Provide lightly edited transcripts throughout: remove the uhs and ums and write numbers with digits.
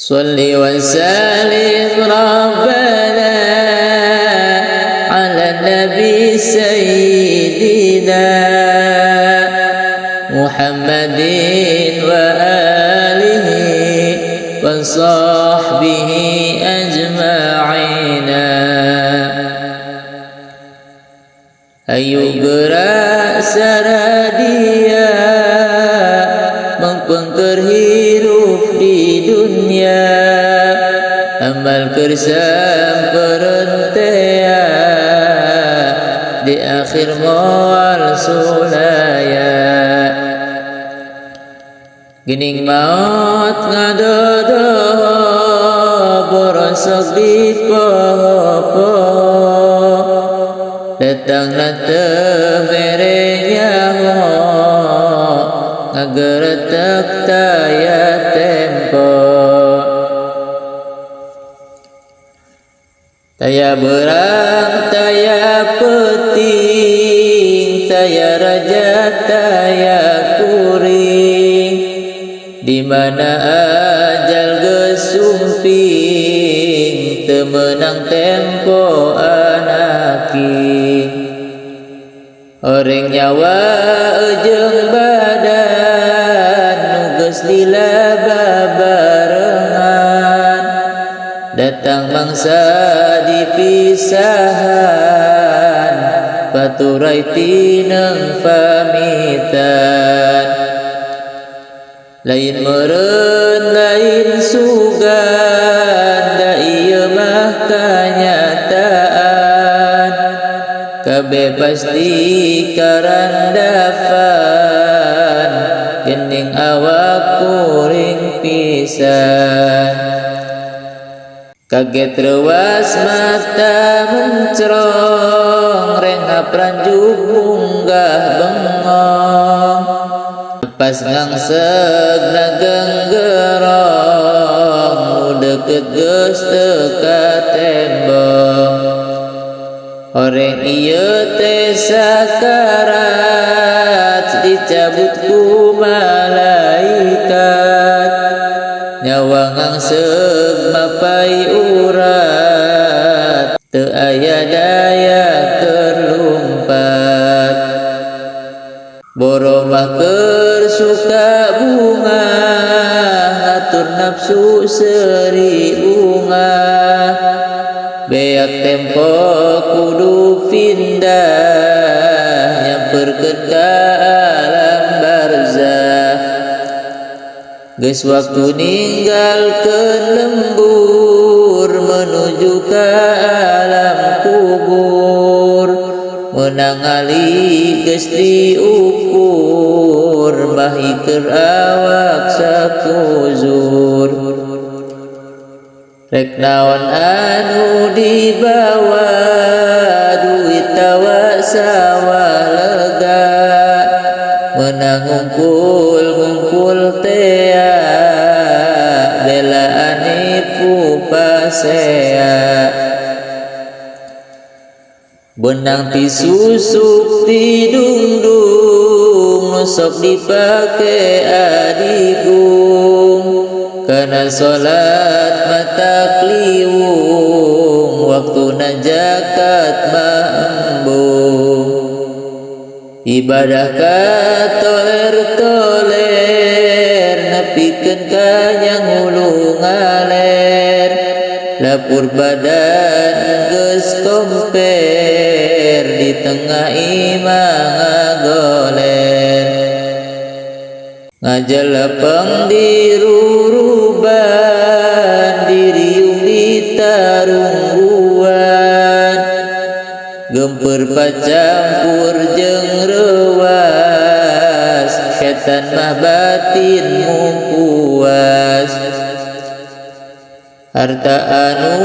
Salli wa sallim Rabbana ala Nabi Sayyidina Muhammadin wa alihi wa sahbihi ajma'ina. Ayo gerak saradia mengpengker hirup di dunia, amal kersam perentea di akhir moal sulaya. Gining maut ngadodo borosok di poho, datang nate merenya ho ngageretek taya tempo. Taya berang, taya peting, taya raja, taya kuring, di mana ajal gesumping temenang tempo anaki. Orang nyawa ejeng badan nugas dilaba barengan, datang mangsa dipisahan baturai tineng pamitan. Lain meren lain sugan da ieu mah kanyataan, kabeh pasti karandafan gening awak kuring pisan. Kaget rewas mata mencerong, rengap ranjuk munggah bengong, pas ngangseg nagenggerong, nu deket geus teka tembong. Orang ieu teh sakarat dicabut ku malaikat, nyawa ngangseg mapai urat, teu aya daya keur lumpat. Boro mah keur suka bunga, ngatur nafsu seri bunga, beak tempo kudu pindah, nyamperkeun ka alam barzah. Geus waktu ninggalkeun lembur menuju ka alam kubur, menangali geus diukur, mahi keur awak sakuzur. Rek naon anu dibawa, duit tawa sawah lega, menang ngumpul tea, bela anipu pasea. Benang tisusuk tidungdung, nusok dipake adigung, kana salat mata kliwung, waktuna zakat mambung. Ibadah ka toler-toler, nepikeun ka yang hulu ngaler, lapur badan geus komper, di tengah imah ngagoler. Ngajelepeng di ruruban, diriung di tarungguan, gempeur pacampur jeung rewas, setan mah batinmu puas. Harta anu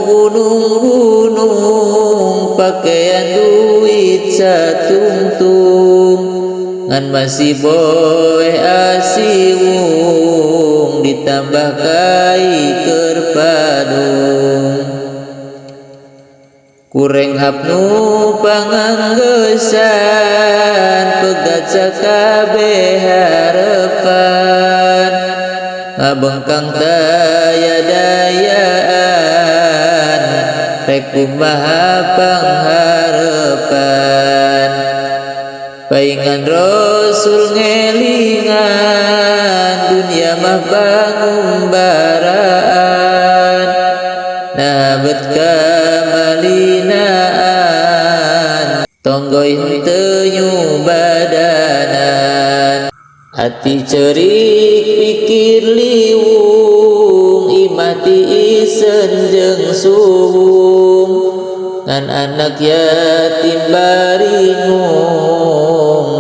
gunung-gunung, pakaian duit satungtung, ngan masih boeh asiwung, ditambah kai keur padung. Kureng hapnu panganggesan, pegat sakabeh harepan, ngabengkang daya dayaan rek kumaha pangharapan paingan Rasul ngelingan dunia mah pangumbaraan nabat kamalinaan tonggoy henteu nyubadanan hati cerik pikir liwung imati isen jeung suwung ngan anak yatim baringung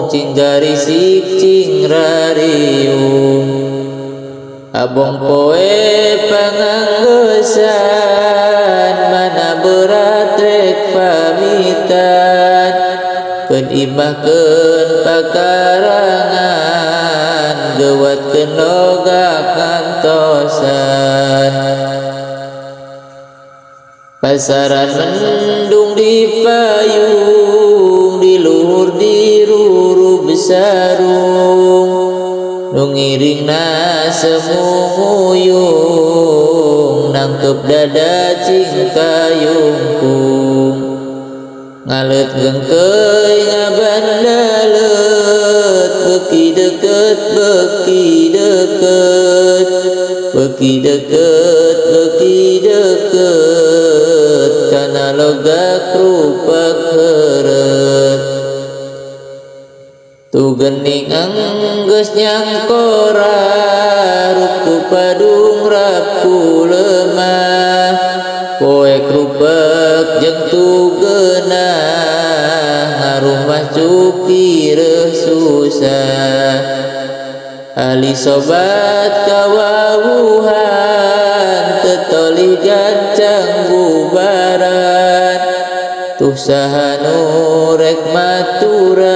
cing garisik cing rariung abong poe panganggesan mana berat rek pamitan keun imahkeun pakarangan geuwatkeun loga kantosan pasaran mendung di payung di luhur diruru besarung nu ngiringna semuyung nangkep dada cing kayungkung ngalet gengkeuy ngabandalet beuki deukeut beuki deukeut beuki deukeut beuki deukeut kana loga krupak heureut tu geuning enggeus nyangkora ruku padung rapku lemah poe krupak jeung tu geunah ngarumah cuki reuh susah ahli sobat kawawuhan tetoli gancang bubaran tuh saha nu rek maturan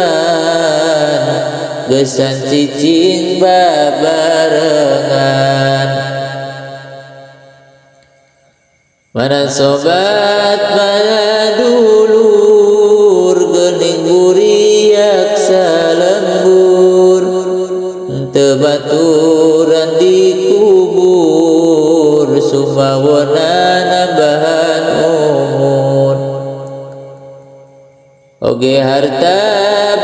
gesan cicing babarengan mana sobat mana dulur geuning buriak salembur teu baturan dikubur sumawona nambahan umur oge harta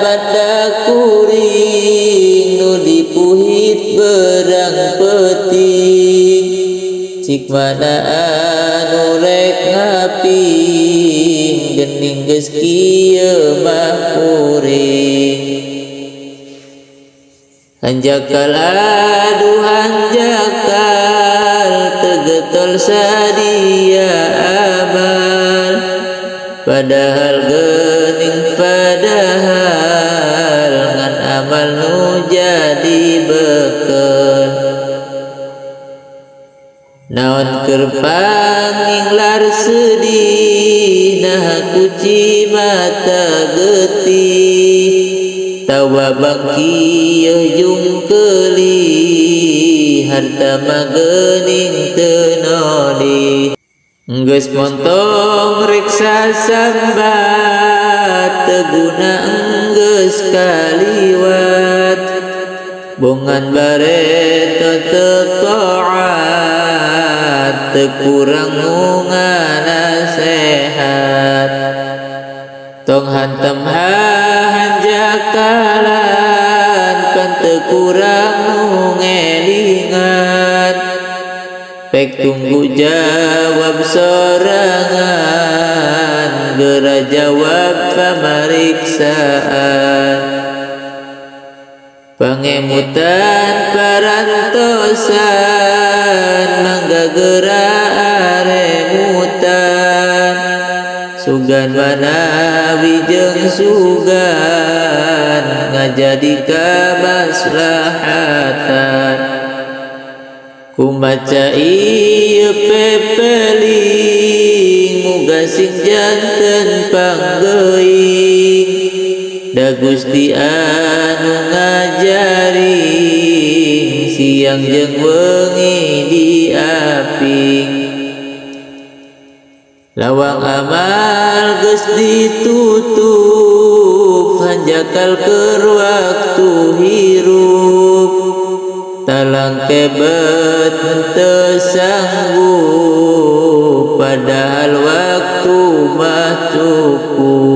banda kuring nu dipuhit berang peuting cik mana anu rek ngaping geuning geus kieu mah kuring hanjakal aduh hanjakal tegetol sadia amal padahal geuning padahal ngan amal nu jadi bekel naon keur panginglar sedih nah kuci mata getih tawa bangkieuh jung keulih harta mah geuning teu nolih geus montong reksa sambat teu guna enggeus kaliwat bongan bareto teu taat teu kurang ngana sehat tong hantem hanjakalan pan teu kurang nu ngelingan pek tunggu jawab sorangan geura jawab pamariksaan pangemutan parantosan mangga geura aremutan sugan manawi jeung sugan ngajadi kamaslahatan kumaca ieu pepeling muga sing janten panggeuing da Gusti anu ngajaring siang jeung wengi diaping lawang amal geus ditutup hanjakal keur waktu hirup talang kebet henteu sanggup padahal waktu mah cukup.